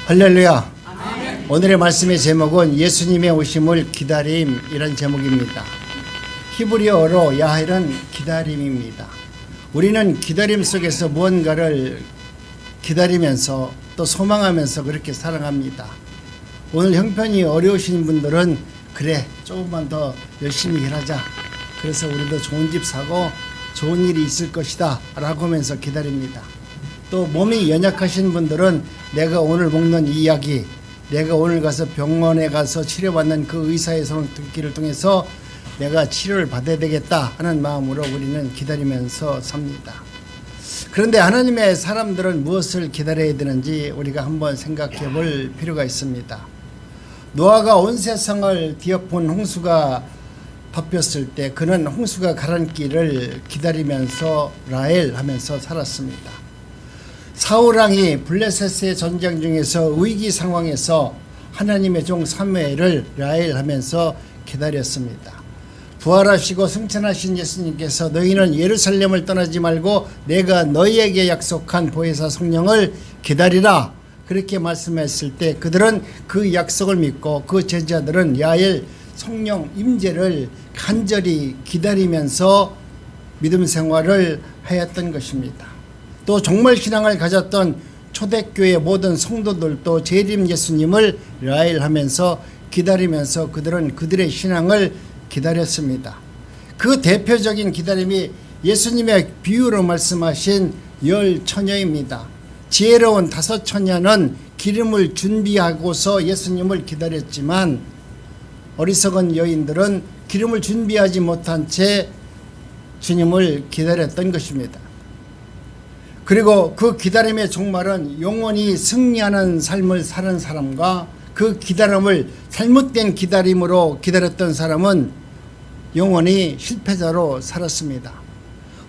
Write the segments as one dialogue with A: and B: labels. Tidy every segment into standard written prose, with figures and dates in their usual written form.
A: 할렐루야. 아멘. 오늘의 말씀의 제목은 예수님의 오심을 기다림이란 제목입니다. 히브리어로 야헬은 기다림입니다. 우리는 기다림 속에서 무언가를 기다리면서 또 소망하면서 그렇게 살아갑니다. 오늘 형편이 어려우신 분들은 그래 조금만 더 열심히 일하자, 그래서 우리도 좋은 집 사고 좋은 일이 있을 것이다 라고 하면서 기다립니다. 또 몸이 연약하신 분들은 내가 오늘 먹는 이 약이, 내가 오늘 가서 병원에 가서 치료받는 그 의사의 손을 듣기를 통해서 내가 치료를 받아야 되겠다 하는 마음으로 우리는 기다리면서 삽니다. 그런데 하나님의 사람들은 무엇을 기다려야 되는지 우리가 한번 생각해 볼 필요가 있습니다. 노아가 온 세상을 뒤엎은 홍수가 덮였을 때 그는 홍수가 가라앉기를 기다리면서 라헬 하면서 살았습니다. 사울왕이 블레셋의 전쟁 중에서 위기 상황에서 하나님의 종 사무엘을 라헬 하면서 기다렸습니다. 부활하시고 승천하신 예수님께서 너희는 예루살렘을 떠나지 말고 내가 너희에게 약속한 보혜사 성령을 기다리라 그렇게 말씀했을 때 그들은 그 약속을 믿고 그 제자들은 야엘 성령 임재를 간절히 기다리면서 믿음 생활을 하였던 것입니다. 또 종말 신앙을 가졌던 초대교회 모든 성도들도 재림 예수님을 라헬하면서 기다리면서 그들은 그들의 신앙을 기다렸습니다. 그 대표적인 기다림이 예수님의 비유로 말씀하신 열 처녀입니다. 지혜로운 다섯 처녀는 기름을 준비하고서 예수님을 기다렸지만 어리석은 여인들은 기름을 준비하지 못한 채 주님을 기다렸던 것입니다. 그리고 그 기다림의 종말은 영원히 승리하는 삶을 사는 사람과 그 기다림을 잘못된 기다림으로 기다렸던 사람은 영원히 실패자로 살았습니다.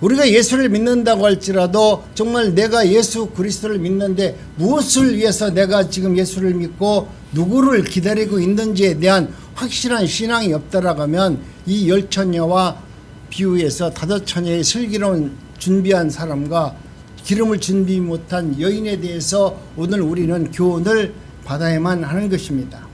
A: 우리가 예수를 믿는다고 할지라도 정말 내가 예수 그리스도를 믿는데 무엇을 위해서 내가 지금 예수를 믿고 누구를 기다리고 있는지에 대한 확실한 신앙이 없다라고 하면 이 열 처녀와 비유에서 다섯 처녀의 슬기로운 준비한 사람과 기름을 준비 못한 여인에 대해서 오늘 우리는 교훈을 받아야만 하는 것입니다.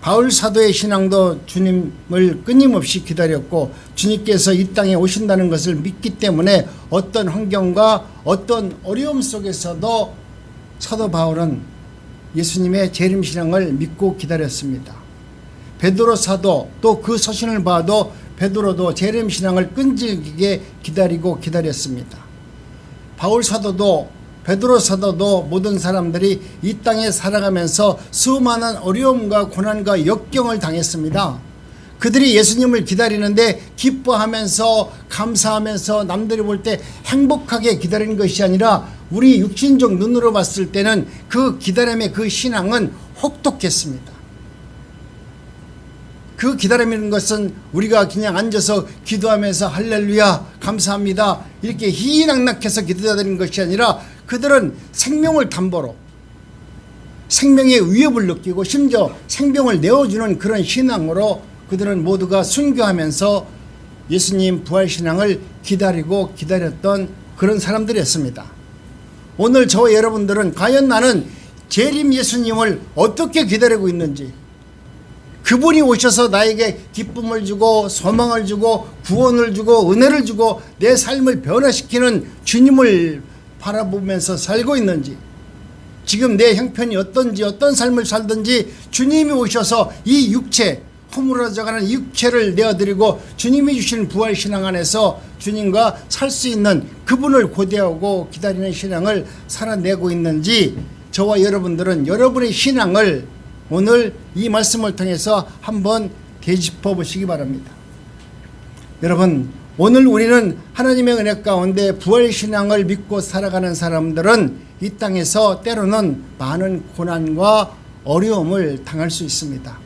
A: 바울 사도의 신앙도 주님을 끊임없이 기다렸고 주님께서 이 땅에 오신다는 것을 믿기 때문에 어떤 환경과 어떤 어려움 속에서도 사도 바울은 예수님의 재림 신앙을 믿고 기다렸습니다. 베드로 사도 또 그 서신을 봐도 베드로도 재림 신앙을 끈질기게 기다렸습니다. 바울 사도도 베드로 사도도 모든 사람들이 이 땅에 살아가면서 수많은 어려움과 고난과 역경을 당했습니다. 그들이 예수님을 기다리는데 기뻐하면서 감사하면서 남들이 볼 때 행복하게 기다리는 것이 아니라 우리 육신적 눈으로 봤을 때는 그 기다림의 그 신앙은 혹독했습니다. 그 기다림이라는 것은 우리가 그냥 앉아서 기도하면서 할렐루야 감사합니다 이렇게 희희낙낙해서 기도하는 것이 아니라 그들은 생명을 담보로 생명의 위협을 느끼고 심지어 생명을 내어주는 그런 신앙으로 그들은 모두가 순교하면서 예수님 부활신앙을 기다렸던 그런 사람들이었습니다. 오늘 저와 여러분들은 과연 나는 재림 예수님을 어떻게 기다리고 있는지, 그분이 오셔서 나에게 기쁨을 주고 소망을 주고 구원을 주고 은혜를 주고 내 삶을 변화시키는 주님을 바라보면서 살고 있는지, 지금 내 형편이 어떤지 어떤 삶을 살든지 주님이 오셔서 이 육체 허물어져가는 이 육체를 내어드리고 주님이 주신 부활신앙 안에서 주님과 살 수 있는 그분을 고대하고 기다리는 신앙을 살아내고 있는지 저와 여러분들은 여러분의 신앙을 오늘 이 말씀을 통해서 한번 되짚어 보시기 바랍니다. 여러분, 오늘 우리는 하나님의 은혜 가운데 부활신앙을 믿고 살아가는 사람들은 이 땅에서 때로는 많은 고난과 어려움을 당할 수 있습니다.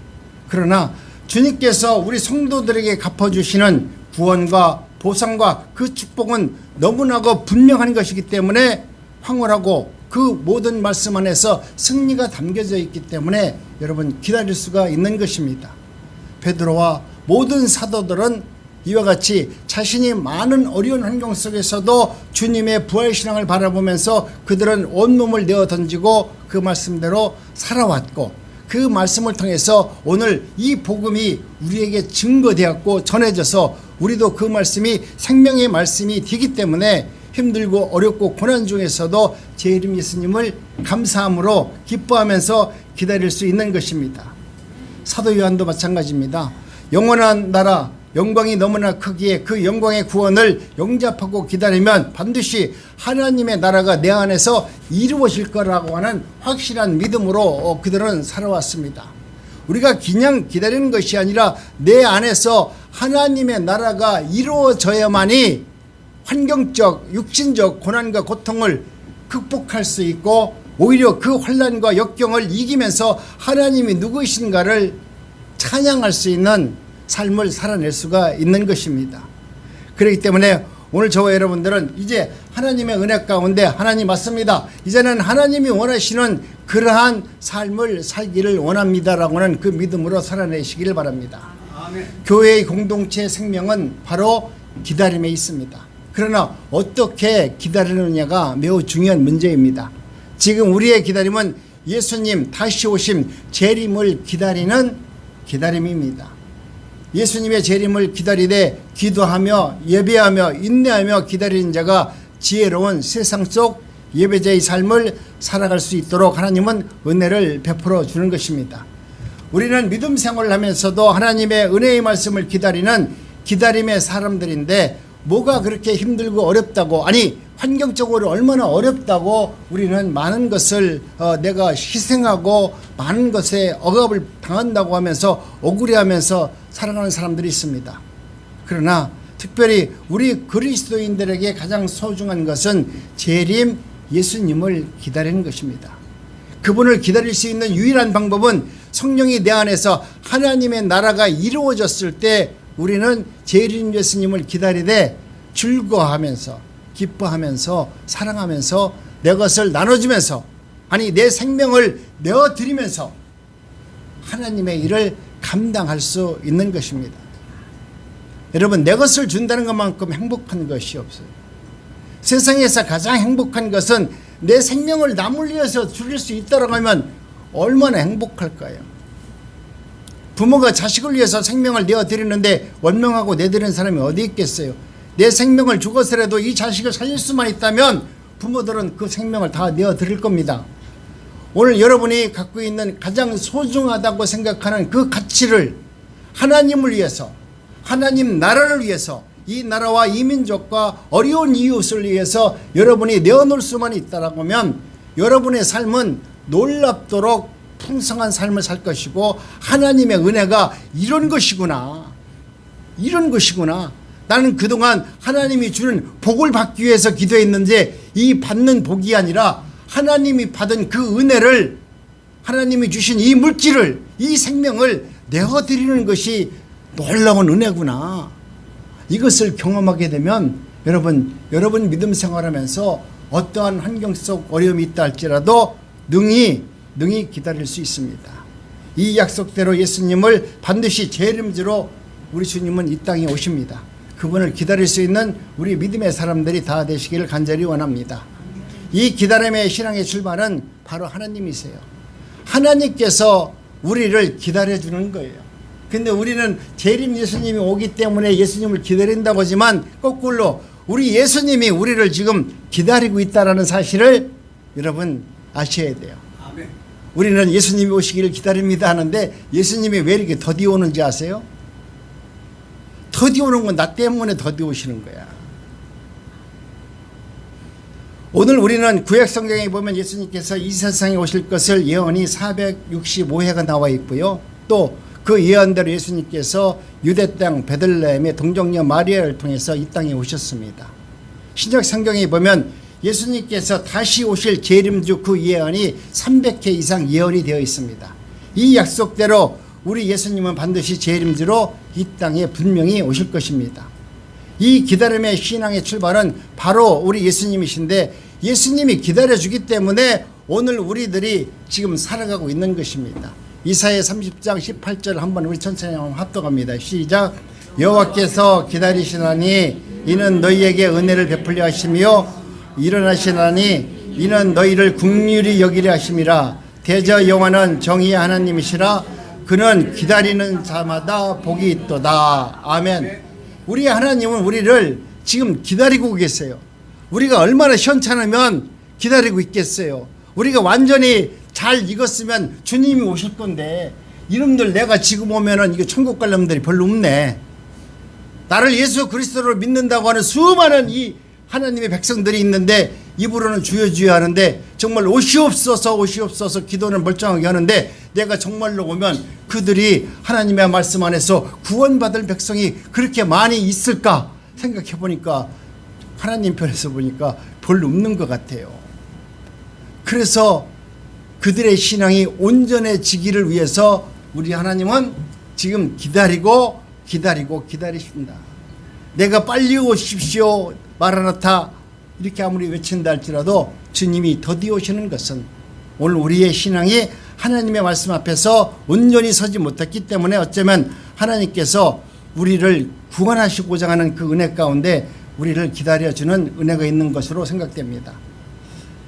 A: 그러나 주님께서 우리 성도들에게 갚아주시는 구원과 보상과 그 축복은 너무나도 분명한 것이기 때문에 황홀하고 그 모든 말씀 안에서 승리가 담겨져 있기 때문에 여러분 기다릴 수가 있는 것입니다. 베드로와 모든 사도들은 이와 같이 자신이 많은 어려운 환경 속에서도 주님의 부활신앙을 바라보면서 그들은 온몸을 내어 던지고 그 말씀대로 살아왔고, 그 말씀을 통해서 오늘 이 복음이 우리에게 증거되었고 전해져서 우리도 그 말씀이 생명의 말씀이 되기 때문에 힘들고 어렵고 고난 중에서도 제 이름 예수님을 감사함으로 기뻐하면서 기다릴 수 있는 것입니다. 사도 요한도 마찬가지입니다. 영원한 나라 영광이 너무나 크기에 그 영광의 구원을 영접하고 기다리면 반드시 하나님의 나라가 내 안에서 이루어질 거라고 하는 확실한 믿음으로 그들은 살아왔습니다. 우리가 그냥 기다리는 것이 아니라 내 안에서 하나님의 나라가 이루어져야만이 환경적, 육신적 고난과 고통을 극복할 수 있고 오히려 그 환난과 역경을 이기면서 하나님이 누구이신가를 찬양할 수 있는 삶을 살아낼 수가 있는 것입니다. 그렇기 때문에 오늘 저와 여러분들은 이제 하나님의 은혜 가운데 하나님 맞습니다. 이제는 하나님이 원하시는 그러한 삶을 살기를 원합니다라고 하는 그 믿음으로 살아내시기를 바랍니다. 아멘. 교회의 공동체 생명은 바로 기다림에 있습니다. 그러나 어떻게 기다리느냐가 매우 중요한 문제입니다. 지금 우리의 기다림은 예수님 다시 오심 재림을 기다리는 기다림입니다. 예수님의 재림을 기다리되 기도하며 예배하며 인내하며 기다리는 자가 지혜로운 세상 속 예배자의 삶을 살아갈 수 있도록 하나님은 은혜를 베풀어 주는 것입니다. 우리는 믿음 생활을 하면서도 하나님의 은혜의 말씀을 기다리는 기다림의 사람들인데 뭐가 그렇게 힘들고 어렵다고, 아니 환경적으로 얼마나 어렵다고 우리는 많은 것을 내가 희생하고 많은 것에 억압을 당한다고 하면서 억울해하면서 살아가는 사람들이 있습니다. 그러나 특별히 우리 그리스도인들에게 가장 소중한 것은 재림 예수님을 기다리는 것입니다. 그분을 기다릴 수 있는 유일한 방법은 성령이 내 안에서 하나님의 나라가 이루어졌을 때 우리는 재림 예수님을 기다리되 즐거워하면서 기뻐하면서 사랑하면서 내 것을 나눠주면서, 아니 내 생명을 내어드리면서 하나님의 일을 감당할 수 있는 것입니다. 여러분, 내 것을 준다는 것만큼 행복한 것이 없어요. 세상에서 가장 행복한 것은 내 생명을 남을 위해서 줄일 수 있다고 하면 얼마나 행복할까요? 부모가 자식을 위해서 생명을 내어드리는데 원망하고 내드리는 사람이 어디 있겠어요? 내 생명을 죽어서라도 이 자식을 살릴 수만 있다면 부모들은 그 생명을 다 내어드릴 겁니다. 오늘 여러분이 갖고 있는 가장 소중하다고 생각하는 그 가치를 하나님을 위해서, 하나님 나라를 위해서, 이 나라와 이 민족과 어려운 이웃을 위해서 여러분이 내어놓을 수만 있다라고 하면 여러분의 삶은 놀랍도록 풍성한 삶을 살 것이고, 하나님의 은혜가 이런 것이구나, 이런 것이구나. 나는 그동안 하나님이 주는 복을 받기 위해서 기도했는데 이 받는 복이 아니라 하나님이 받은 그 은혜를, 하나님이 주신 이 물질을, 이 생명을 내어드리는 것이 놀라운 은혜구나. 이것을 경험하게 되면 여러분 믿음 생활하면서 어떠한 환경 속 어려움이 있다 할지라도 능히 기다릴 수 있습니다. 이 약속대로 예수님을 반드시 재림주로 우리 주님은 이 땅에 오십니다. 그분을 기다릴 수 있는 우리 믿음의 사람들이 다 되시기를 간절히 원합니다. 이 기다림의 신앙의 출발은 바로 하나님이세요. 하나님께서 우리를 기다려주는 거예요. 근데 우리는 재림 예수님이 오기 때문에 예수님을 기다린다고 하지만 거꾸로 우리 예수님이 우리를 지금 기다리고 있다는 사실을 여러분 아셔야 돼요. 아멘. 우리는 예수님이 오시기를 기다립니다 하는데 예수님이 왜 이렇게 더디 오는지 아세요? 더디 오는 건 나 때문에 더디 오시는 거야. 오늘 우리는 구약 성경에 보면 예수님께서 이 세상에 오실 것을 예언이 465회가 나와 있고요. 또 그 예언대로 예수님께서 유대 땅 베들레헴의 동정녀 마리아를 통해서 이 땅에 오셨습니다. 신약 성경에 보면 예수님께서 다시 오실 재림주 그 예언이 300회 이상 예언이 되어 있습니다. 이 약속대로 우리 예수님은 반드시 재림주로 이 땅에 분명히 오실 것입니다. 이 기다림의 신앙의 출발은 바로 우리 예수님이신데 예수님이 기다려주기 때문에 오늘 우리들이 지금 살아가고 있는 것입니다. 이사야 30장 18절 한번 우리 천천히 합독합니다. 시작. 여호와께서 기다리시나니 이는 너희에게 은혜를 베풀려 하시며 일어나시나니 이는 너희를 긍휼히 여기려 하심이라. 대저 여호와는 정의의 하나님이시라. 그는 기다리는 자마다 복이 있도다. 아멘. 우리 하나님은 우리를 지금 기다리고 계세요. 우리가 얼마나 현찮으면 기다리고 있겠어요. 우리가 완전히 잘 익었으면 주님이 오실 건데, 이놈들 내가 지금 오면은 이거 천국 갈 놈들이 별로 없네. 나를 예수 그리스도로 믿는다고 하는 수많은 이 하나님의 백성들이 있는데 입으로는 주여 주여 하는데 정말 오시옵소서 오시옵소서 기도는 멀쩡하게 하는데, 내가 정말로 오면 그들이 하나님의 말씀 안에서 구원받을 백성이 그렇게 많이 있을까 생각해 보니까 하나님 편에서 보니까 별로 없는 것 같아요. 그래서 그들의 신앙이 온전해지기를 위해서 우리 하나님은 지금 기다리신다. 내가 빨리 오십시오 마라나타 이렇게 아무리 외친다 할지라도 주님이 더디 오시는 것은 오늘 우리의 신앙이 하나님의 말씀 앞에서 온전히 서지 못했기 때문에 어쩌면 하나님께서 우리를 구원하시고자 하는 그 은혜 가운데 우리를 기다려주는 은혜가 있는 것으로 생각됩니다.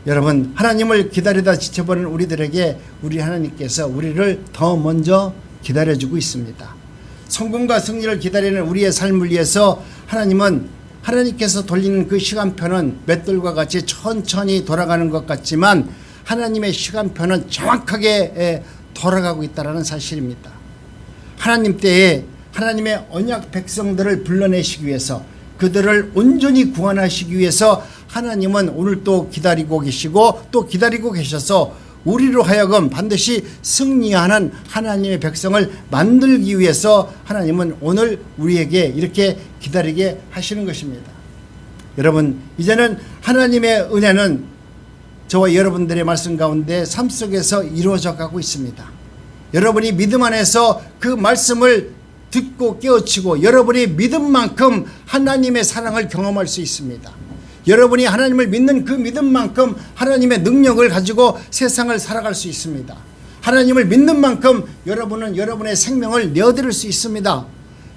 A: 여러분, 하나님을 기다리다 지쳐버린 우리들에게 우리 하나님께서 우리를 더 먼저 기다려주고 있습니다. 성공과 승리를 기다리는 우리의 삶을 위해서 하나님께서 돌리는 그 시간표는 맷돌과 같이 천천히 돌아가는 것 같지만 하나님의 시간표는 정확하게 돌아가고 있다는 사실입니다. 하나님 때에 하나님의 언약 백성들을 불러내시기 위해서, 그들을 온전히 구원하시기 위해서 하나님은 오늘 또 기다리고 계시고 또 기다리고 계셔서 우리로 하여금 반드시 승리하는 하나님의 백성을 만들기 위해서 하나님은 오늘 우리에게 이렇게 기다리게 하시는 것입니다. 여러분, 이제는 하나님의 은혜는 저와 여러분들의 말씀 가운데 삶 속에서 이루어져 가고 있습니다. 여러분이 믿음 안에서 그 말씀을 듣고 깨우치고 여러분이 믿은 만큼 하나님의 사랑을 경험할 수 있습니다. 여러분이 하나님을 믿는 그 믿음만큼 하나님의 능력을 가지고 세상을 살아갈 수 있습니다. 하나님을 믿는 만큼 여러분은 여러분의 생명을 내어드릴 수 있습니다.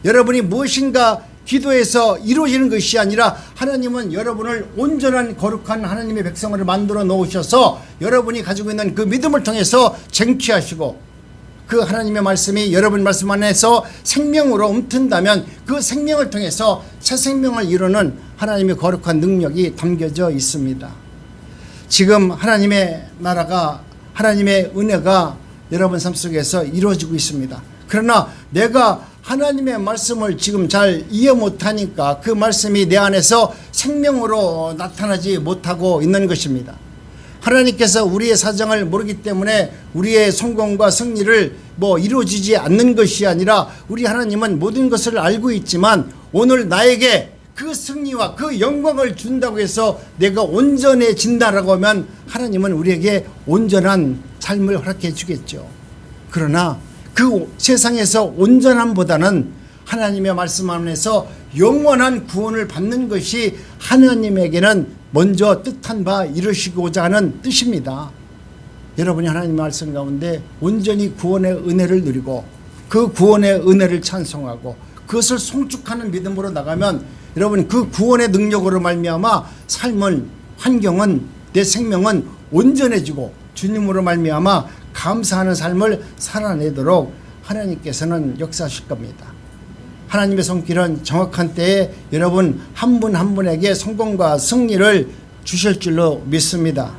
A: 여러분이 무엇인가 기도해서 이루어지는 것이 아니라 하나님은 여러분을 온전한 거룩한 하나님의 백성을 만들어 놓으셔서 여러분이 가지고 있는 그 믿음을 통해서 쟁취하시고, 그 하나님의 말씀이 여러분 말씀 안에서 생명으로 움튼다면 그 생명을 통해서 새 생명을 이루는 하나님의 거룩한 능력이 담겨져 있습니다. 지금 하나님의 나라가, 하나님의 은혜가 여러분 삶 속에서 이루어지고 있습니다. 그러나 내가 하나님의 말씀을 지금 잘 이해 못하니까 그 말씀이 내 안에서 생명으로 나타나지 못하고 있는 것입니다. 하나님께서 우리의 사정을 모르기 때문에 우리의 성공과 승리를 이루어지지 않는 것이 아니라, 우리 하나님은 모든 것을 알고 있지만 오늘 나에게 그 승리와 그 영광을 준다고 해서 내가 온전해진다라고 하면 하나님은 우리에게 온전한 삶을 허락해 주겠죠. 그러나 그 세상에서 온전함보다는 하나님의 말씀 안에서 영원한 구원을 받는 것이 하나님에게는 먼저 뜻한 바 이루시고자 하는 뜻입니다. 여러분이 하나님의 말씀 가운데 온전히 구원의 은혜를 누리고 그 구원의 은혜를 찬송하고 그것을 송축하는 믿음으로 나가면 여러분 그 구원의 능력으로 말미암아 삶은, 환경은, 내 생명은 온전해지고 주님으로 말미암아 감사하는 삶을 살아내도록 하나님께서는 역사하실 겁니다. 하나님의 손길은 정확한 때에 여러분 한 분 한 분에게 성공과 승리를 주실 줄로 믿습니다.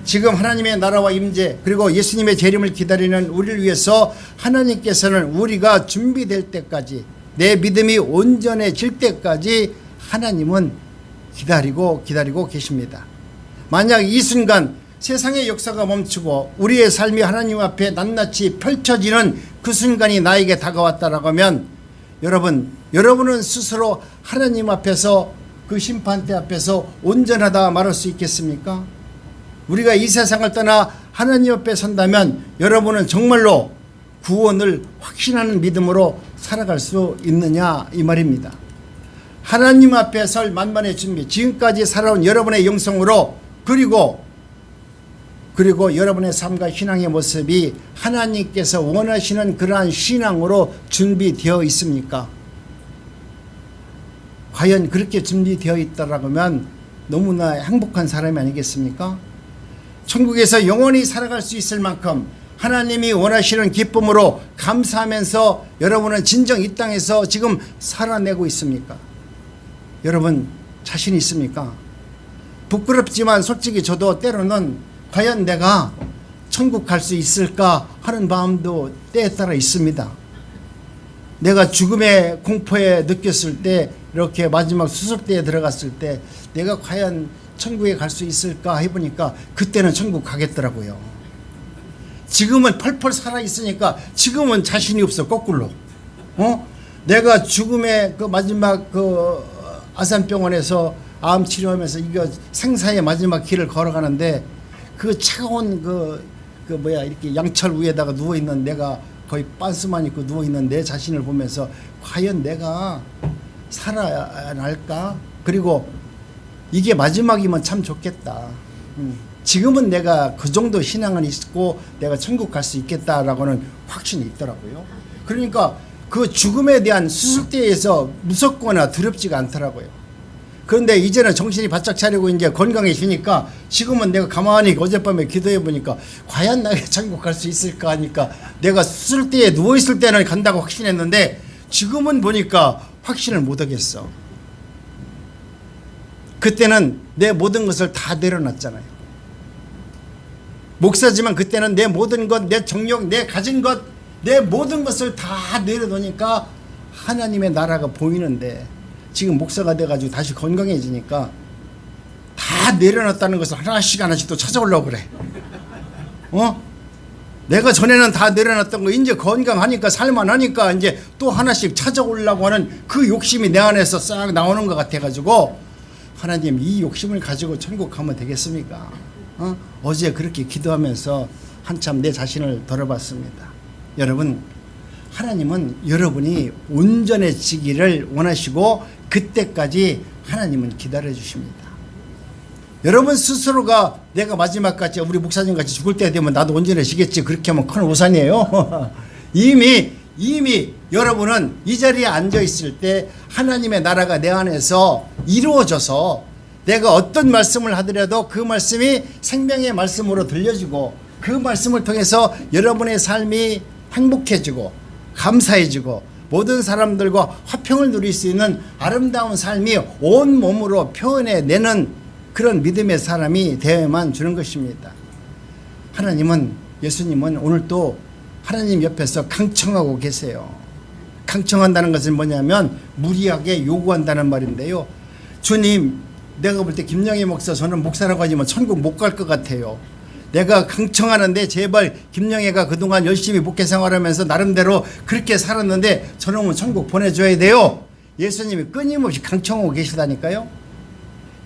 A: 지금 하나님의 나라와 임재 그리고 예수님의 재림을 기다리는 우리를 위해서 하나님께서는 우리가 준비될 때까지, 내 믿음이 온전해질 때까지 하나님은 기다리고 계십니다. 만약 이 순간 세상의 역사가 멈추고 우리의 삶이 하나님 앞에 낱낱이 펼쳐지는 그 순간이 나에게 다가왔다라고 하면 여러분은 스스로 하나님 앞에서, 그 심판대 앞에서 온전하다 말할 수 있겠습니까? 우리가 이 세상을 떠나 하나님 앞에 선다면 여러분은 정말로 구원을 확신하는 믿음으로 살아갈 수 있느냐 이 말입니다. 하나님 앞에 설 만반의 준비, 지금까지 살아온 여러분의 영성으로 그리고 여러분의 삶과 신앙의 모습이 하나님께서 원하시는 그러한 신앙으로 준비되어 있습니까? 과연 그렇게 준비되어 있다라고 하면 너무나 행복한 사람이 아니겠습니까? 천국에서 영원히 살아갈 수 있을 만큼 하나님이 원하시는 기쁨으로 감사하면서 여러분은 진정 이 땅에서 지금 살아내고 있습니까? 여러분 자신 있습니까? 부끄럽지만 솔직히 저도 때로는 과연 내가 천국 갈 수 있을까 하는 마음도 때에 따라 있습니다. 내가 죽음의 공포에 느꼈을 때, 이렇게 마지막 수술대에 들어갔을 때 내가 과연 천국에 갈 수 있을까 해보니까 그때는 천국 가겠더라고요. 지금은 펄펄 살아있으니까 지금은 자신이 없어. 거꾸로 내가 죽음의 그 마지막 그 아산병원에서 암 치료하면서 이거 생사의 마지막 길을 걸어가는데 그 차가운 이렇게 양철 위에다가 누워있는 내가 거의 빤스만 입고 누워있는 내 자신을 보면서 과연 내가 살아날까? 그리고 이게 마지막이면 참 좋겠다. 지금은 내가 그 정도 신앙은 있고 내가 천국 갈 수 있겠다라고는 확신이 있더라고요. 그러니까 그 죽음에 대한 수술대에서 무섭거나 두렵지가 않더라고요. 그런데 이제는 정신이 바짝 차리고 이제 건강해지니까 지금은 내가 가만히 어젯밤에 기도해 보니까 과연 나에게 천국 갈 수 있을까 하니까 내가 수술대에 누워있을 때는 간다고 확신했는데 지금은 보니까 확신을 못 하겠어. 그때는 내 모든 것을 다 내려놨잖아요. 목사지만 그때는 내 모든 것, 내 정력, 내 가진 것, 내 모든 것을 다 내려놓으니까 하나님의 나라가 보이는데 지금 목사가 돼가지고 다시 건강해지니까 다 내려놨다는 것을 하나씩 하나씩 또 찾아오려고 그래. 내가 전에는 다 내려놨던 거 이제 건강하니까 살만하니까 이제 또 하나씩 찾아오려고 하는 그 욕심이 내 안에서 싹 나오는 것 같아가지고 하나님 이 욕심을 가지고 천국 가면 되겠습니까? 어제 그렇게 기도하면서 한참 내 자신을 돌아봤습니다. 여러분, 하나님은 여러분이 온전해지기를 원하시고 그때까지 하나님은 기다려 주십니다. 여러분 스스로가 내가 마지막까지 우리 목사님같이 죽을 때 되면 나도 온전해지겠지 그렇게 하면 큰 오산이에요. 이미 여러분은 이 자리에 앉아 있을 때 하나님의 나라가 내 안에서 이루어져서 내가 어떤 말씀을 하더라도 그 말씀이 생명의 말씀으로 들려지고 그 말씀을 통해서 여러분의 삶이 행복해지고 감사해지고 모든 사람들과 화평을 누릴 수 있는 아름다운 삶이 온 몸으로 표현해내는 그런 믿음의 사람이 되어야만 주는 것입니다. 하나님은, 예수님은 오늘도 하나님 옆에서 강청하고 계세요. 강청한다는 것은 뭐냐면 무리하게 요구한다는 말인데요. 주님, 내가 볼 때 김영희 목사, 저는 목사라고 하지만 천국 못 갈 것 같아요. 내가 강청하는데 제발 김영애가 그동안 열심히 목회 생활하면서 나름대로 그렇게 살았는데 저놈은 천국 보내줘야 돼요. 예수님이 끊임없이 강청하고 계시다니까요.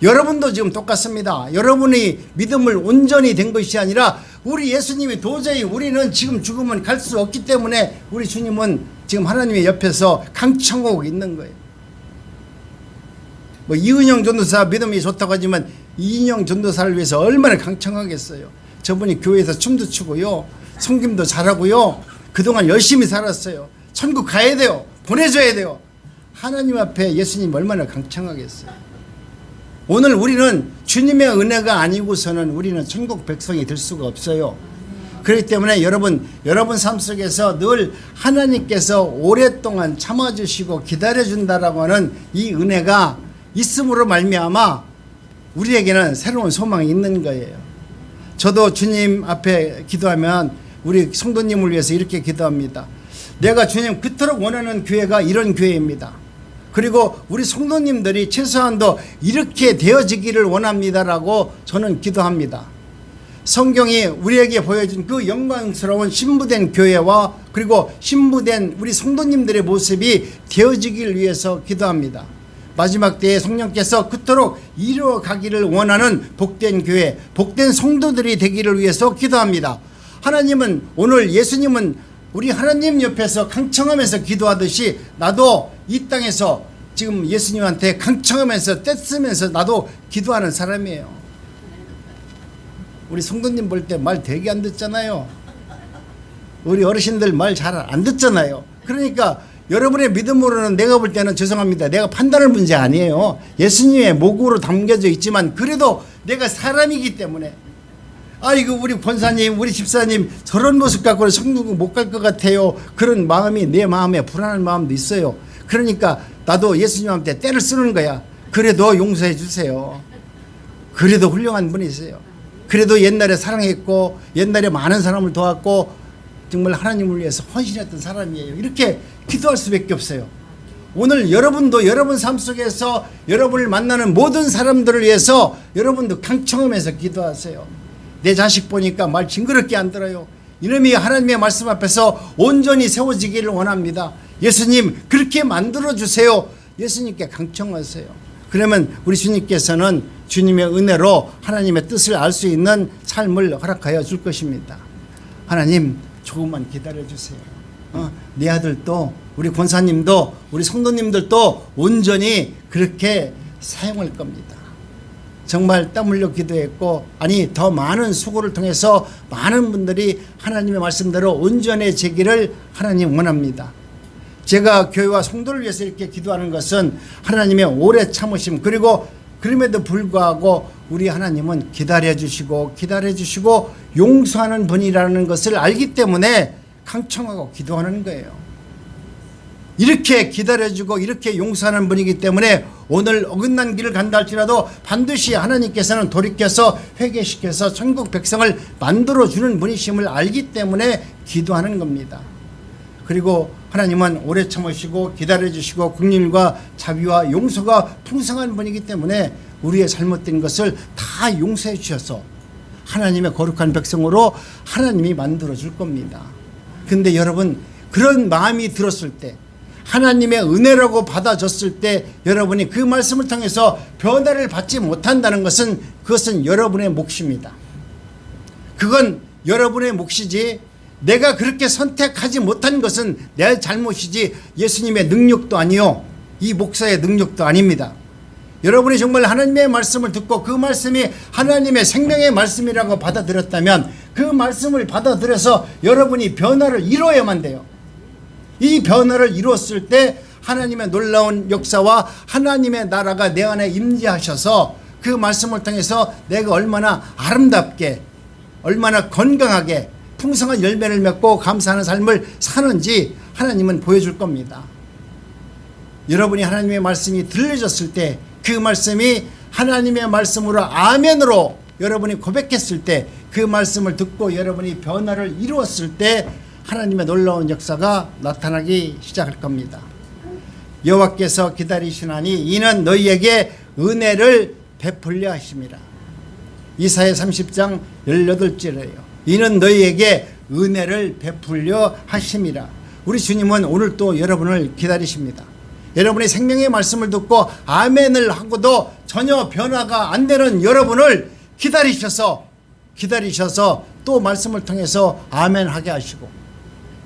A: 여러분도 지금 똑같습니다. 여러분이 믿음을 온전히 된 것이 아니라 우리 예수님이 도저히 우리는 지금 죽으면 갈 수 없기 때문에 우리 주님은 지금 하나님의 옆에서 강청하고 있는 거예요. 뭐 이은영 전도사 믿음이 좋다고 하지만 이인영 전도사를 위해서 얼마나 강청하겠어요. 저분이 교회에서 춤도 추고요, 섬김도 잘하고요, 그동안 열심히 살았어요. 천국 가야 돼요. 보내줘야 돼요. 하나님 앞에 예수님 얼마나 강청하겠어요. 오늘 우리는 주님의 은혜가 아니고서는 우리는 천국 백성이 될 수가 없어요. 그렇기 때문에 여러분 삶 속에서 늘 하나님께서 오랫동안 참아주시고 기다려준다라고 하는 이 은혜가 있음으로 말미암아 우리에게는 새로운 소망이 있는 거예요. 저도 주님 앞에 기도하면 우리 성도님을 위해서 이렇게 기도합니다. 내가 주님 그토록 원하는 교회가 이런 교회입니다. 그리고 우리 성도님들이 최소한도 이렇게 되어지기를 원합니다라고 저는 기도합니다. 성경이 우리에게 보여준 그 영광스러운 신부된 교회와 그리고 신부된 우리 성도님들의 모습이 되어지기를 위해서 기도합니다. 마지막 때에 성령께서 그토록 이루어가기를 원하는 복된 교회, 복된 성도들이 되기를 위해서 기도합니다. 하나님은 오늘 예수님은 우리 하나님 옆에서 강청하면서 기도하듯이 나도 이 땅에서 지금 예수님한테 강청하면서 떼쓰면서 나도 기도하는 사람이에요. 우리 성도님 볼 때 말 되게 안 듣잖아요. 우리 어르신들 말 잘 안 듣잖아요. 그러니까 여러분의 믿음으로는 내가 볼 때는 죄송합니다. 내가 판단할 문제 아니에요. 예수님의 목으로 담겨져 있지만 그래도 내가 사람이기 때문에 아이고 우리 권사님 우리 집사님 저런 모습 갖고는 천국 못 갈 것 같아요. 그런 마음이 내 마음에 불안한 마음도 있어요. 그러니까 나도 예수님한테 때를 쓰는 거야. 그래도 용서해 주세요. 그래도 훌륭한 분이세요. 그래도 옛날에 사랑했고 옛날에 많은 사람을 도왔고 정말 하나님을 위해서 헌신했던 사람이에요. 이렇게 기도할 수밖에 없어요. 오늘 여러분도 여러분 삶 속에서 여러분을 만나는 모든 사람들을 위해서 여러분도 강청하면서 기도하세요. 내 자식 보니까 말 징그럽게 안 들어요. 이놈이 하나님의 말씀 앞에서 온전히 세워지기를 원합니다. 예수님 그렇게 만들어주세요. 예수님께 강청하세요. 그러면 우리 주님께서는 주님의 은혜로 하나님의 뜻을 알 수 있는 삶을 허락하여 줄 것입니다. 하나님 조금만 기다려주세요. 내 아들도 우리 권사님도 우리 성도님들도 온전히 그렇게 사용할 겁니다. 정말 땀 흘려 기도했고 아니 더 많은 수고를 통해서 많은 분들이 하나님의 말씀대로 온전해지기를 하나님 원합니다. 제가 교회와 성도를 위해서 이렇게 기도하는 것은 하나님의 오래 참으심 그리고 그럼에도 불구하고 우리 하나님은 기다려주시고 용서하는 분이라는 것을 알기 때문에 강청하고 기도하는 거예요. 이렇게 기다려주고 이렇게 용서하는 분이기 때문에 오늘 어긋난 길을 간다 할지라도 반드시 하나님께서는 돌이켜서 회개시켜서 천국 백성을 만들어주는 분이심을 알기 때문에 기도하는 겁니다. 그리고 하나님은 오래 참으시고 기다려주시고 긍휼과 자비와 용서가 풍성한 분이기 때문에 우리의 잘못된 것을 다 용서해 주셔서 하나님의 거룩한 백성으로 하나님이 만들어줄 겁니다. 근데 여러분 그런 마음이 들었을 때 하나님의 은혜라고 받아줬을 때 여러분이 그 말씀을 통해서 변화를 받지 못한다는 것은 그것은 여러분의 몫입니다. 그건 여러분의 몫이지 내가 그렇게 선택하지 못한 것은 내 잘못이지 예수님의 능력도 아니요 이 목사의 능력도 아닙니다. 여러분이 정말 하나님의 말씀을 듣고 그 말씀이 하나님의 생명의 말씀이라고 받아들였다면 그 말씀을 받아들여서 여러분이 변화를 이루어야만 돼요. 이 변화를 이루었을 때 하나님의 놀라운 역사와 하나님의 나라가 내 안에 임재하셔서 그 말씀을 통해서 내가 얼마나 아름답게 얼마나 건강하게 풍성한 열매를 맺고 감사하는 삶을 사는지 하나님은 보여줄 겁니다. 여러분이 하나님의 말씀이 들려졌을 때 그 말씀이 하나님의 말씀으로 아멘으로 여러분이 고백했을 때 그 말씀을 듣고 여러분이 변화를 이루었을 때 하나님의 놀라운 역사가 나타나기 시작할 겁니다. 여호와께서 기다리시나니 이는 너희에게 은혜를 베풀려 하심이라. 이사야 30장 18절이에요. 이는 너희에게 은혜를 베풀려 하심이라. 우리 주님은 오늘 또 여러분을 기다리십니다. 여러분이 생명의 말씀을 듣고 아멘을 하고도 전혀 변화가 안 되는 여러분을 기다리셔서 또 말씀을 통해서 아멘하게 하시고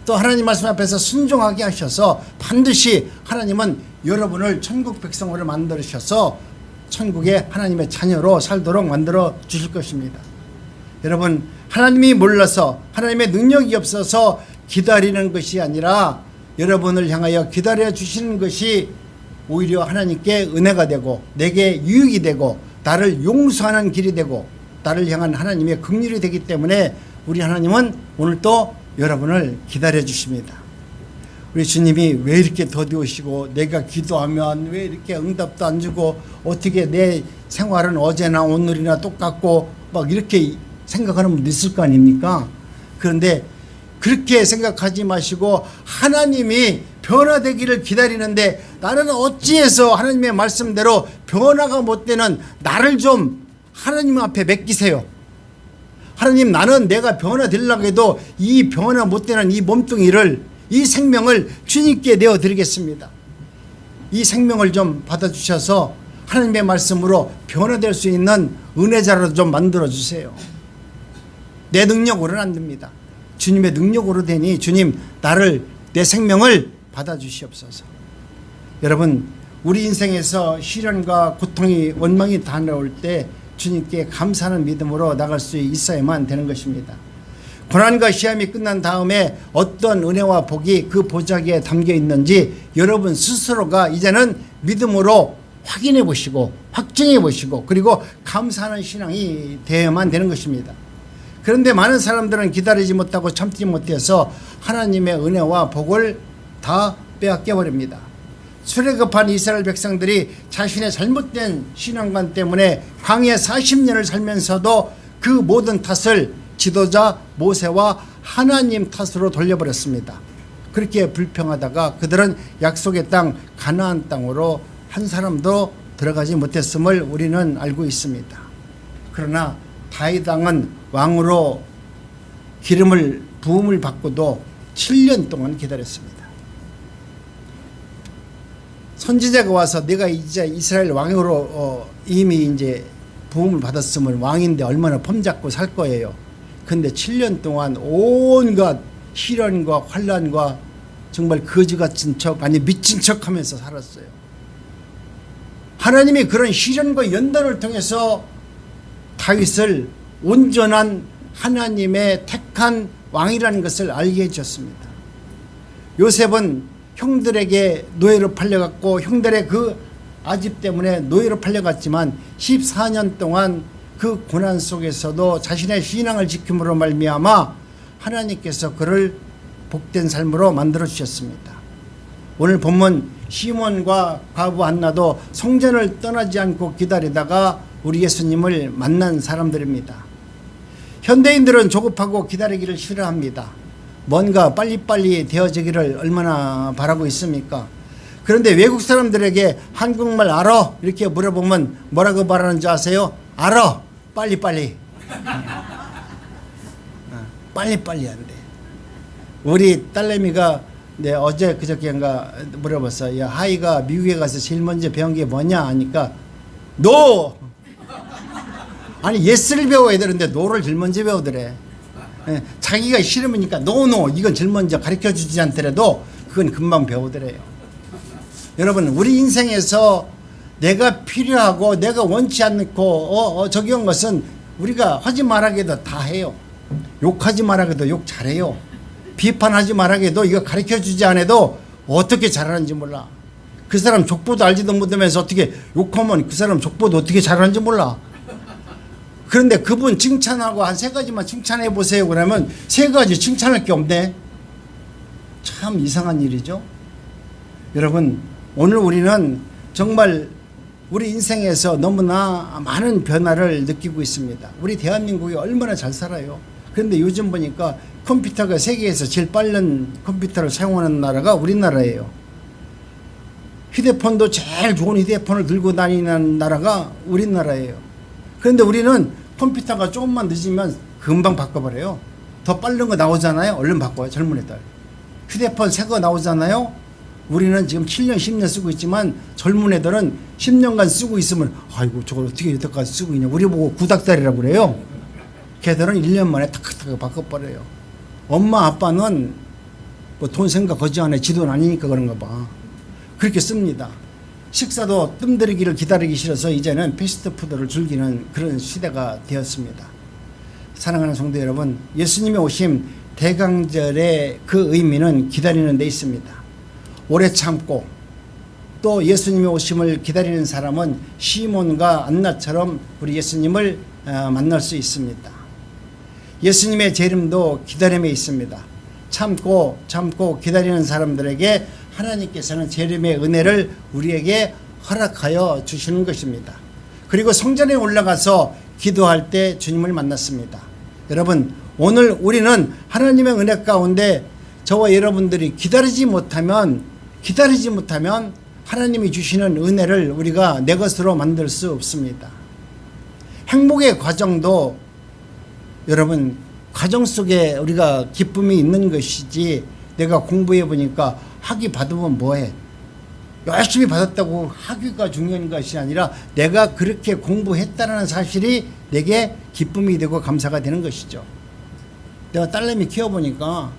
A: 또 하나님 말씀 앞에서 순종하게 하셔서 반드시 하나님은 여러분을 천국 백성으로 만들으셔서 천국의 하나님의 자녀로 살도록 만들어 주실 것입니다. 여러분 하나님이 몰라서 하나님의 능력이 없어서 기다리는 것이 아니라 여러분을 향하여 기다려 주시는 것이 오히려 하나님께 은혜가 되고 내게 유익이 되고 나를 용서하는 길이 되고 나를 향한 하나님의 긍휼이 되기 때문에 우리 하나님은 오늘 또 여러분을 기다려 주십니다. 우리 주님이 왜 이렇게 더디우시고 내가 기도하면 왜 이렇게 응답도 안 주고 어떻게 내 생활은 어제나 오늘이나 똑같고 막 이렇게 생각하는 분도 있을 거 아닙니까? 그런데 그렇게 생각하지 마시고 하나님이 변화되기를 기다리는데 나는 어찌해서 하나님의 말씀대로 변화가 못 되는 나를 좀 하나님 앞에 맡기세요. 하나님 나는 내가 변화되려고 해도 이 변화 못 되는 이 몸뚱이를 이 생명을 주님께 내어드리겠습니다. 이 생명을 좀 받아주셔서 하나님의 말씀으로 변화될 수 있는 은혜자로 좀 만들어주세요. 내 능력으로는 안 됩니다. 주님의 능력으로 되니 주님 나를 내 생명을 받아주시옵소서. 여러분 우리 인생에서 시련과 고통이 원망이 다가올 때 주님께 감사하는 믿음으로 나갈 수 있어야만 되는 것입니다. 고난과 시험이 끝난 다음에 어떤 은혜와 복이 그 보자기에 담겨 있는지 여러분 스스로가 이제는 믿음으로 확인해 보시고 확증해 보시고 그리고 감사하는 신앙이 되어야만 되는 것입니다. 그런데 많은 사람들은 기다리지 못하고 참지 못해서 하나님의 은혜와 복을 다 빼앗겨 버립니다. 출애굽한 이스라엘 백성들이 자신의 잘못된 신앙관 때문에 광야 40년을 살면서도 그 모든 탓을 지도자 모세와 하나님 탓으로 돌려버렸습니다. 그렇게 불평하다가 그들은 약속의 땅 가나안 땅으로 한 사람도 들어가지 못했음을 우리는 알고 있습니다. 그러나 다윗 왕은 왕으로 부음을 받고도 7년 동안 기다렸습니다. 선지자가 와서 내가 이제 이스라엘 왕으로 이미 이제 부음을 받았으면 왕인데 얼마나 폼잡고 살 거예요. 근데 7년 동안 온갖 시련과 환난과 정말 거지같은 척 아니 미친 척하면서 살았어요. 하나님이 그런 시련과 연단을 통해서 다윗을 온전한 하나님의 택한 왕이라는 것을 알게 해주셨습니다. 요셉은 형들에게 노예로 팔려갔고 형들의 그 아집 때문에 노예로 팔려갔지만 14년 동안 그 고난 속에서도 자신의 신앙을 지킴으로 말미암아 하나님께서 그를 복된 삶으로 만들어 주셨습니다. 오늘 본문 시몬과 과부 안나도 성전을 떠나지 않고 기다리다가 우리 예수님을 만난 사람들입니다. 현대인들은 조급하고 기다리기를 싫어합니다. 뭔가 빨리빨리 되어지기를 얼마나 바라고 있습니까? 그런데 외국 사람들에게 한국말 알아? 이렇게 물어보면 뭐라고 말하는지 아세요? 알아. 빨리빨리. 빨리빨리 한대. 우리 딸내미가 어제 그저께인가 물어봤어. 야, 하이가 미국에 가서 제일 먼저 배운 게 뭐냐 하니까 노! 아니 예스를 배워야 되는데 노를 제일 먼저 배우더래. 자기가 싫으니까 노 이건 제일 먼저 가르쳐주지 않더라도 그건 금방 배우더래요. 여러분 우리 인생에서 내가 필요하고 내가 원치 않고 적용한 것은 우리가 하지 말하게도 다 해요. 욕하지 말하게도 욕 잘해요. 비판하지 말하게도 이거 가르쳐주지 않아도 어떻게 잘하는지 몰라. 그 사람 족보도 알지도 못하면서 어떻게 욕하면 그 사람 족보도 어떻게 잘하는지 몰라. 그런데 그분 칭찬하고 한 3가지만 칭찬해 보세요 그러면 3가지 칭찬할 게 없네. 참 이상한 일이죠. 여러분 오늘 우리는 정말 우리 인생에서 너무나 많은 변화를 느끼고 있습니다. 우리 대한민국이 얼마나 잘 살아요. 그런데 요즘 보니까 컴퓨터가 세계에서 제일 빠른 컴퓨터를 사용하는 나라가 우리나라예요. 휴대폰도 제일 좋은 휴대폰을 들고 다니는 나라가 우리나라예요. 그런데 우리는 컴퓨터가 조금만 늦으면 금방 바꿔버려요. 더 빠른 거 나오잖아요. 얼른 바꿔요. 젊은 애들. 휴대폰 새 거 나오잖아요. 우리는 지금 7년 10년 쓰고 있지만 젊은 애들은 10년간 쓰고 있으면 아이고 저걸 어떻게 여태까지 쓰고 있냐. 우리 보고 구닥다리라고 그래요. 걔들은 1년 만에 탁탁 바꿔버려요. 엄마 아빠는 뭐 돈 생각 거지 않아. 지돈 아니니까 그런가 봐. 그렇게 씁니다. 식사도 뜸들이기를 기다리기 싫어서 이제는 패스트푸드를 즐기는 그런 시대가 되었습니다. 사랑하는 성도 여러분, 예수님의 오심 대강절의 그 의미는 기다리는 데 있습니다. 오래 참고 또 예수님의 오심을 기다리는 사람은 시몬과 안나처럼 우리 예수님을 만날 수 있습니다. 예수님의 재림도 기다림에 있습니다. 참고 기다리는 사람들에게 하나님께서는 재림의 은혜를 우리에게 허락하여 주시는 것입니다. 그리고 성전에 올라가서 기도할 때 주님을 만났습니다. 여러분 오늘 우리는 하나님의 은혜 가운데 저와 여러분들이 기다리지 못하면 하나님이 주시는 은혜를 우리가 내 것으로 만들 수 없습니다. 행복의 과정도 여러분 과정 속에 우리가 기쁨이 있는 것이지 내가 공부해 보니까 학위 받으면 뭐해? 열심히 받았다고 학위가 중요한 것이 아니라 내가 그렇게 공부했다는 사실이 내게 기쁨이 되고 감사가 되는 것이죠. 내가 딸내미 키워보니까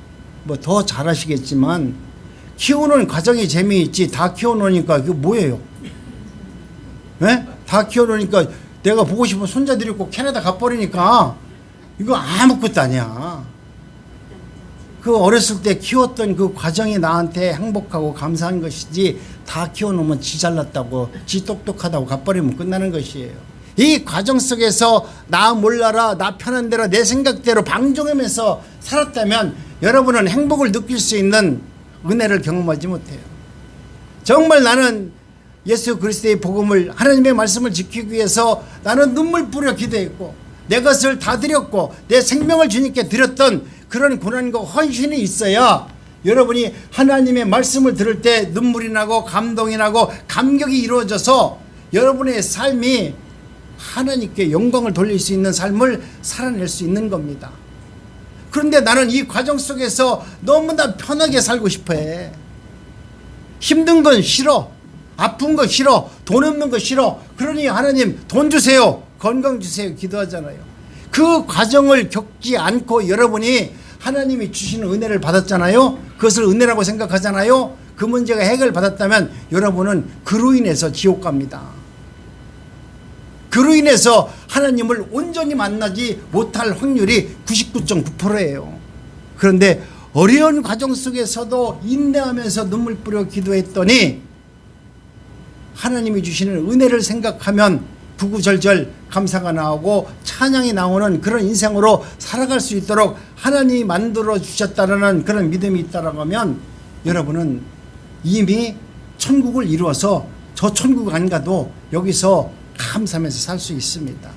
A: 뭐 더 잘하시겠지만 키우는 과정이 재미있지 다 키워놓으니까 이게 뭐예요? 네? 다 키워놓으니까 내가 보고 싶은 손자들이 꼭 캐나다 가버리니까 이거 아무것도 아니야. 그 어렸을 때 키웠던 그 과정이 나한테 행복하고 감사한 것이지, 다 키워놓으면 지 잘났다고, 지 똑똑하다고 갚버리면 끝나는 것이에요. 이 과정 속에서 나 몰라라, 나 편한 대로 내 생각대로 방종하면서 살았다면 여러분은 행복을 느낄 수 있는 은혜를 경험하지 못해요. 정말 나는 예수 그리스도의 복음을, 하나님의 말씀을 지키기 위해서 나는 눈물 뿌려 기도했고 내 것을 다 드렸고 내 생명을 주님께 드렸던 그런 고난과 헌신이 있어야 여러분이 하나님의 말씀을 들을 때 눈물이 나고 감동이 나고 감격이 이루어져서 여러분의 삶이 하나님께 영광을 돌릴 수 있는 삶을 살아낼 수 있는 겁니다. 그런데 나는 이 과정 속에서 너무나 편하게 살고 싶어 해. 힘든 건 싫어, 아픈 거 싫어, 돈 없는 거 싫어. 그러니 하나님 돈 주세요, 건강 주세요 기도하잖아요. 그 과정을 겪지 않고 여러분이 하나님이 주시는 은혜를 받았잖아요. 그것을 은혜라고 생각하잖아요. 그 문제가 해결받았다면 여러분은 그로 인해서 지옥 갑니다. 그로 인해서 하나님을 온전히 만나지 못할 확률이 99.9%예요. 그런데 어려운 과정 속에서도 인내하면서 눈물 뿌려 기도했더니 하나님이 주시는 은혜를 생각하면 구구절절 감사가 나오고 찬양이 나오는 그런 인생으로 살아갈 수 있도록 하나님이 만들어 주셨다는 그런 믿음이 있다라고 하면 여러분은 이미 천국을 이루어서 저 천국 안 가도 여기서 감사하면서 살 수 있습니다.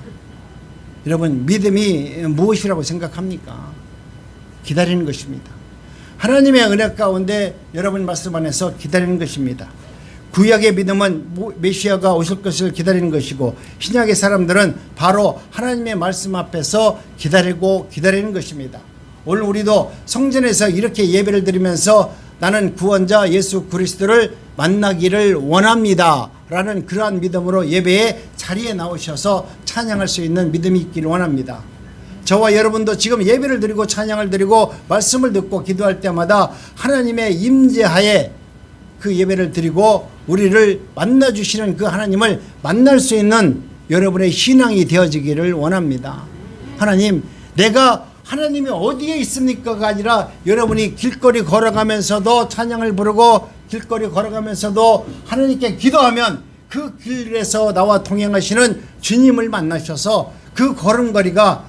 A: 여러분, 믿음이 무엇이라고 생각합니까? 기다리는 것입니다. 하나님의 은혜 가운데 여러분 말씀 안에서 기다리는 것입니다. 구약의 믿음은 메시아가 오실 것을 기다리는 것이고 신약의 사람들은 바로 하나님의 말씀 앞에서 기다리는 것입니다. 오늘 우리도 성전에서 이렇게 예배를 드리면서 나는 구원자 예수 그리스도를 만나기를 원합니다 라는 그러한 믿음으로 예배의 자리에 나오셔서 찬양할 수 있는 믿음이 있기를 원합니다. 저와 여러분도 지금 예배를 드리고 찬양을 드리고 말씀을 듣고 기도할 때마다 하나님의 임재하에 그 예배를 드리고 우리를 만나주시는 그 하나님을 만날 수 있는 여러분의 신앙이 되어지기를 원합니다. 하나님, 내가 하나님이 어디에 있습니까가 아니라 여러분이 길거리 걸어가면서도 찬양을 부르고 길거리 걸어가면서도 하나님께 기도하면 그 길에서 나와 동행하시는 주님을 만나셔서 그 걸음걸이가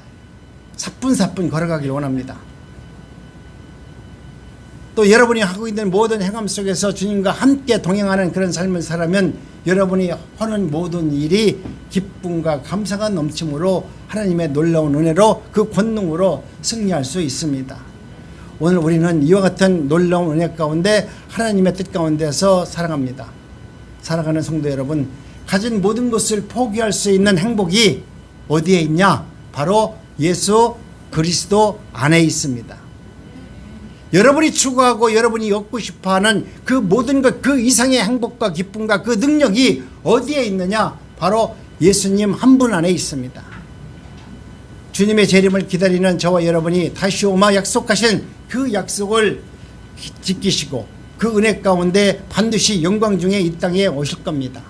A: 사뿐사뿐 걸어가길 원합니다. 또 여러분이 하고 있는 모든 행함 속에서 주님과 함께 동행하는 그런 삶을 살아면 여러분이 하는 모든 일이 기쁨과 감사가 넘침으로 하나님의 놀라운 은혜로 그 권능으로 승리할 수 있습니다. 오늘 우리는 이와 같은 놀라운 은혜 가운데 하나님의 뜻 가운데서 살아갑니다. 살아가는 성도 여러분, 가진 모든 것을 포기할 수 있는 행복이 어디에 있냐? 바로 예수 그리스도 안에 있습니다. 여러분이 추구하고 여러분이 얻고 싶어하는 그 모든 것, 그 이상의 행복과 기쁨과 그 능력이 어디에 있느냐? 바로 예수님 한 분 안에 있습니다. 주님의 재림을 기다리는 저와 여러분이 다시 오마 약속하신 그 약속을 지키시고 그 은혜 가운데 반드시 영광 중에 이 땅에 오실 겁니다.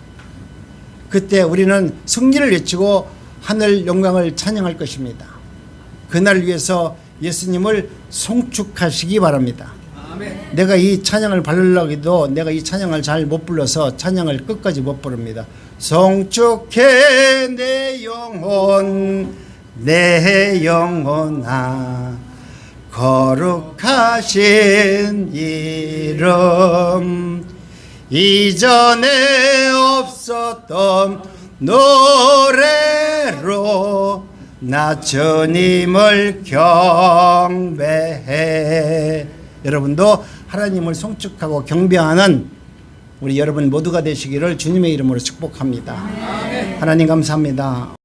A: 그때 우리는 승리를 외치고 하늘 영광을 찬양할 것입니다. 그날을 위해서 예수님을 송축하시기 바랍니다. 아멘. 내가 이 찬양을 바르려고 해도 내가 이 찬양을 잘 못 불러서 찬양을 끝까지 못 부릅니다. 송축해 내 영혼아 거룩하신 이름 이전에 없었던 노래로 나 주님을 경배해. 여러분도 하나님을 송축하고 경배하는 우리 여러분 모두가 되시기를 주님의 이름으로 축복합니다. 하나님 감사합니다.